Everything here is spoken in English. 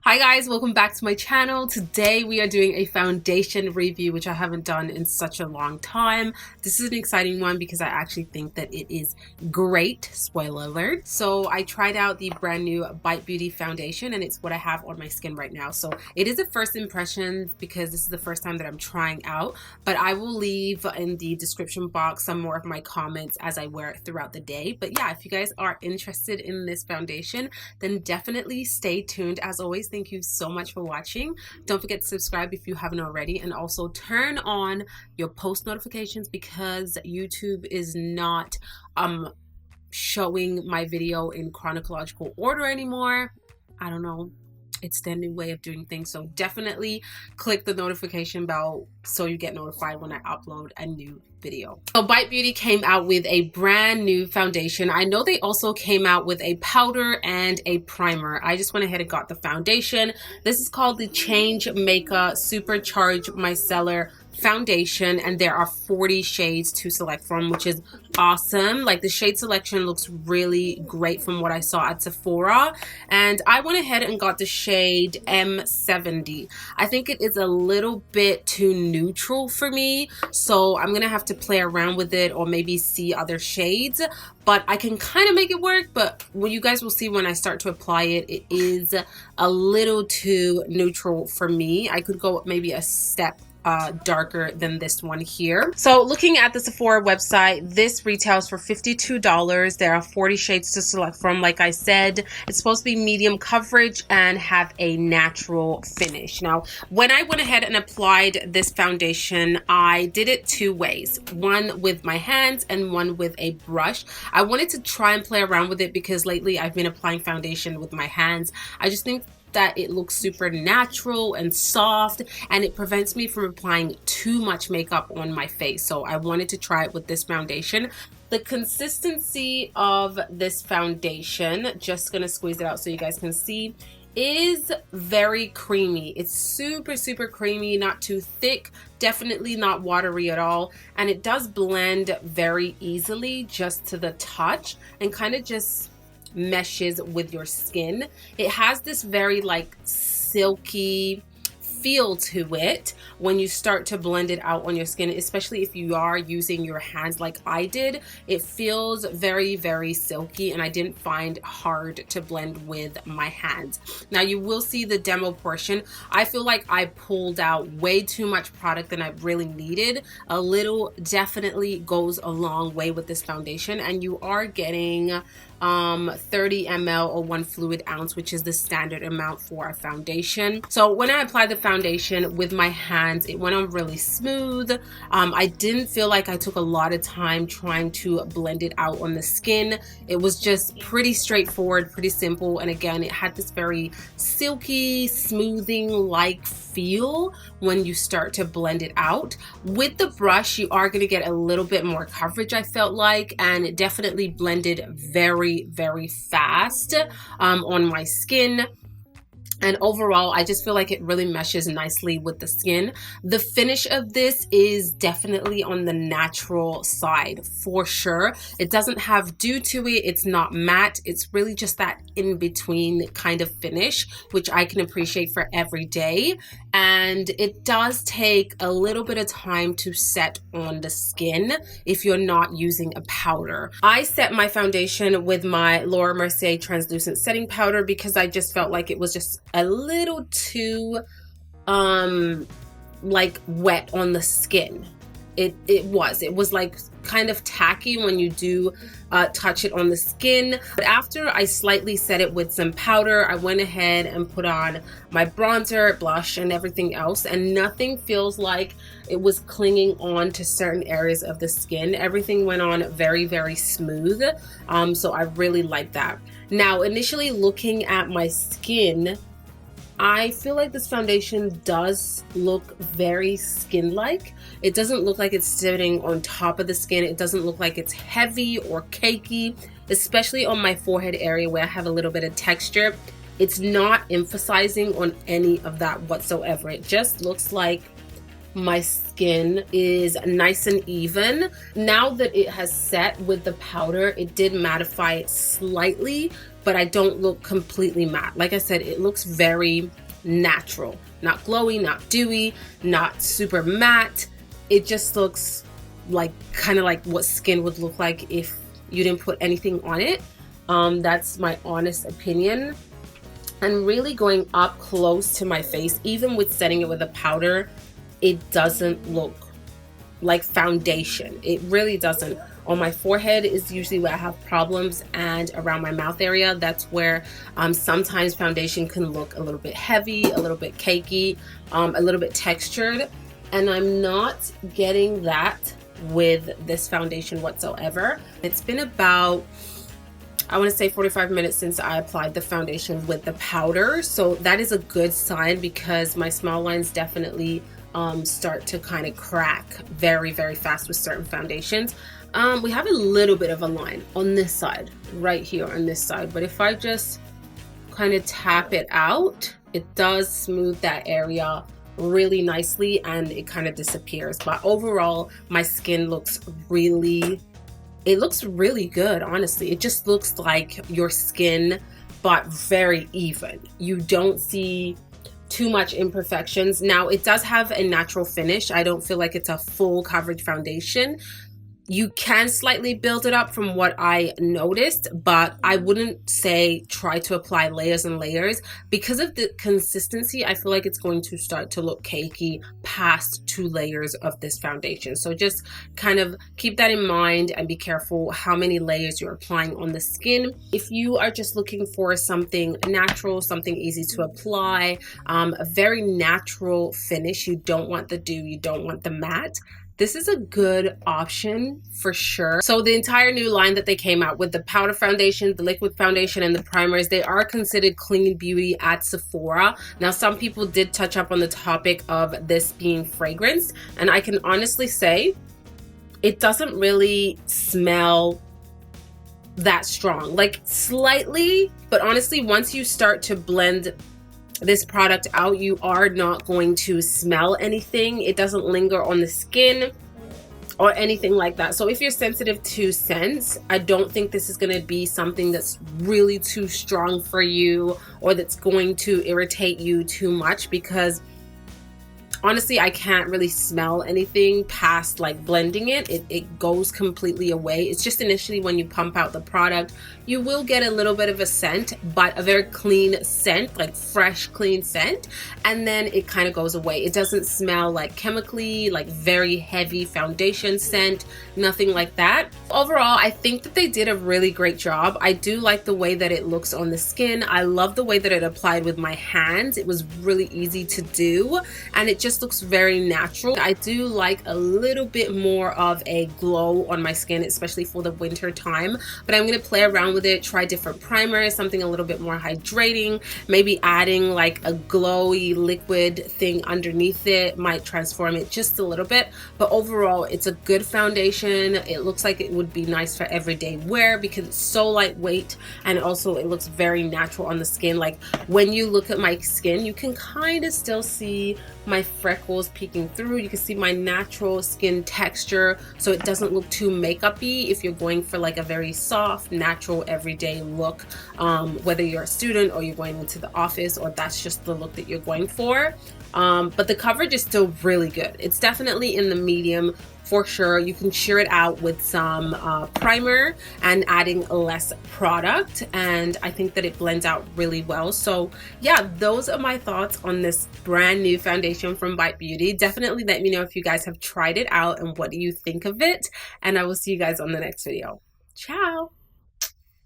Hi guys, welcome back to my channel. Today we are doing a foundation review, which I haven't done in such a long time. This is an exciting one because I actually think that it is great, spoiler alert. So I tried out the brand new Bite Beauty foundation and it's what I have on my skin right now. So it is a first impression because this is the first time that I'm trying out, but I will leave in the description box some more of my comments as I wear it throughout the day. But yeah, if you guys are interested in this foundation, then definitely stay tuned. As always, thank you so much for watching. Don't forget to subscribe if you haven't already, and also turn on your post notifications because YouTube is not showing my video in chronological order anymore. I don't know, it's their new way of doing things, so definitely click the notification bell so you get notified when I upload a new video. So Bite Beauty came out with a brand new foundation. I know they also came out with a powder and a primer. I just went ahead and got the foundation. This is called the Change Maker Supercharged Micellar Foundation, and there are 40 shades to select from, which is awesome. Like, the shade selection looks really great from what I saw at Sephora, and I went ahead and got the shade M70. I think it is a little bit too neutral for me, so I'm gonna have to play around with it or maybe see other shades, but I can kind of make it work. But what you guys will see when I start to apply it, it is a little too neutral for me. I could go maybe a step darker than this one here. So looking at the Sephora website, this retails for $52. There are 40 shades to select from. Like I said, it's supposed to be medium coverage and have a natural finish. Now, when I went ahead and applied this foundation, I did it two ways, one with my hands and one with a brush. I wanted to try and play around with it because lately I've been applying foundation with my hands. I just think that it looks super natural and soft, and it prevents me from applying too much makeup on my face. So I wanted to try it with this foundation. The consistency of this foundation, just gonna squeeze it out so you guys can see, is very creamy. It's super creamy, not too thick, definitely not watery at all, and it does blend very easily just to the touch and kind of just meshes with your skin. It has this very like silky feel to it when you start to blend it out on your skin, especially if you are using your hands like I did. It feels very silky, and I didn't find hard to blend with my hands. Now you will see the demo portion. I feel like I pulled out way too much product than I really needed. A little definitely goes a long way with this foundation, and you are getting 30 ml or 1 fluid ounce, which is the standard amount for a foundation. So when I applied the foundation with my hands, it went on really smooth. I didn't feel like I took a lot of time trying to blend it out on the skin. It was just pretty straightforward, pretty simple, and again, it had this very silky, smoothing like feel when you start to blend it out. With the brush, you are going to get a little bit more coverage, I felt like, and it definitely blended very fast on my skin. And overall, I just feel like it really meshes nicely with the skin. The finish of this is definitely on the natural side for sure. It doesn't have dew to it. It's not matte. It's really just that in-between kind of finish, which I can appreciate for every day. And it does take a little bit of time to set on the skin if you're not using a powder. I set my foundation with my Laura Mercier translucent setting powder because I just felt like it was just a little too like wet on the skin. It was like kind of tacky when you do touch it on the skin. But after I slightly set it with some powder, I went ahead and put on my bronzer, blush, and everything else, and nothing feels like it was clinging on to certain areas of the skin. Everything went on very smooth, so I really like that. Now, initially looking at my skin, I feel like this foundation does look very skin-like. It doesn't look like it's sitting on top of the skin. It doesn't look like it's heavy or cakey, especially on my forehead area where I have a little bit of texture. It's not emphasizing on any of that whatsoever. It just looks like my skin is nice and even. Now that it has set with the powder, it did mattify it slightly but I don't look completely matte. Like I said, it looks very natural, not glowy, not dewy, not super matte. It just looks like kind of like what skin would look like if you didn't put anything on it. That's my honest opinion. And really going up close to my face, even with setting it with a powder, it doesn't look like foundation. It really doesn't. On my forehead is usually where I have problems, and around my mouth area, that's where sometimes foundation can look a little bit heavy, a little bit cakey, a little bit textured, and I'm not getting that with this foundation whatsoever. It's been about, I want to say 45 minutes since I applied the foundation with the powder, so that is a good sign, because my smile lines definitely start to kind of crack very, very fast with certain foundations. We have a little bit of a line on this side, right here on this side, but if I just kind of tap it out, it does smooth that area really nicely and it kind of disappears. But overall, my skin looks really, it looks really good, honestly. It just looks like your skin, but very even. You don't see too much imperfections. Now, it does have a natural finish. I don't feel like it's a full coverage foundation. You can slightly build it up from what I noticed, but I wouldn't say try to apply layers and layers. Because of the consistency, I feel like it's going to start to look cakey past 2 layers of this foundation. So just kind of keep that in mind and be careful how many layers you're applying on the skin. If you are just looking for something natural, something easy to apply, a very natural finish, you don't want the dew, you don't want the matte, this is a good option for sure. So the entire new line that they came out with, the powder foundation, the liquid foundation, and the primers, they are considered clean beauty at Sephora. Now, some people did touch up on the topic of this being fragrance, and I can honestly say it doesn't really smell that strong. Like slightly, but honestly, once you start to blend this product out, you are not going to smell anything. It doesn't linger on the skin or anything like that. So if you're sensitive to scents, I don't think this is going to be something that's really too strong for you or that's going to irritate you too much, because honestly, I can't really smell anything past like blending it. It goes completely away. It's just initially when you pump out the product, you will get a little bit of a scent, but a very clean scent, like fresh, clean scent. And then it kind of goes away. It doesn't smell like chemically, like very heavy foundation scent, nothing like that. Overall, I think that they did a really great job. I do like the way that it looks on the skin. I love the way that it applied with my hands. It was really easy to do, and it just looks very natural. I do like a little bit more of a glow on my skin, especially for the winter time, but I'm going to play around with it, try different primers, something a little bit more hydrating, maybe adding like a glowy liquid thing underneath it might transform it just a little bit. But overall, it's a good foundation. It looks like it would be nice for everyday wear because it's so lightweight, and also it looks very natural on the skin. Like when you look at my skin, you can kind of still see my freckles peeking through. You can see my natural skin texture, so it doesn't look too makeup-y if you're going for like a very soft, natural, everyday look, whether you're a student or you're going into the office, or that's just the look that you're going for. But the coverage is still really good. It's definitely in the medium for sure. You can sheer it out with some primer and adding less product, and I think that it blends out really well. So yeah, those are my thoughts on this brand new foundation from Bite Beauty. Definitely let me know if you guys have tried it out and what do you think of it, and I will see you guys on the next video. Ciao.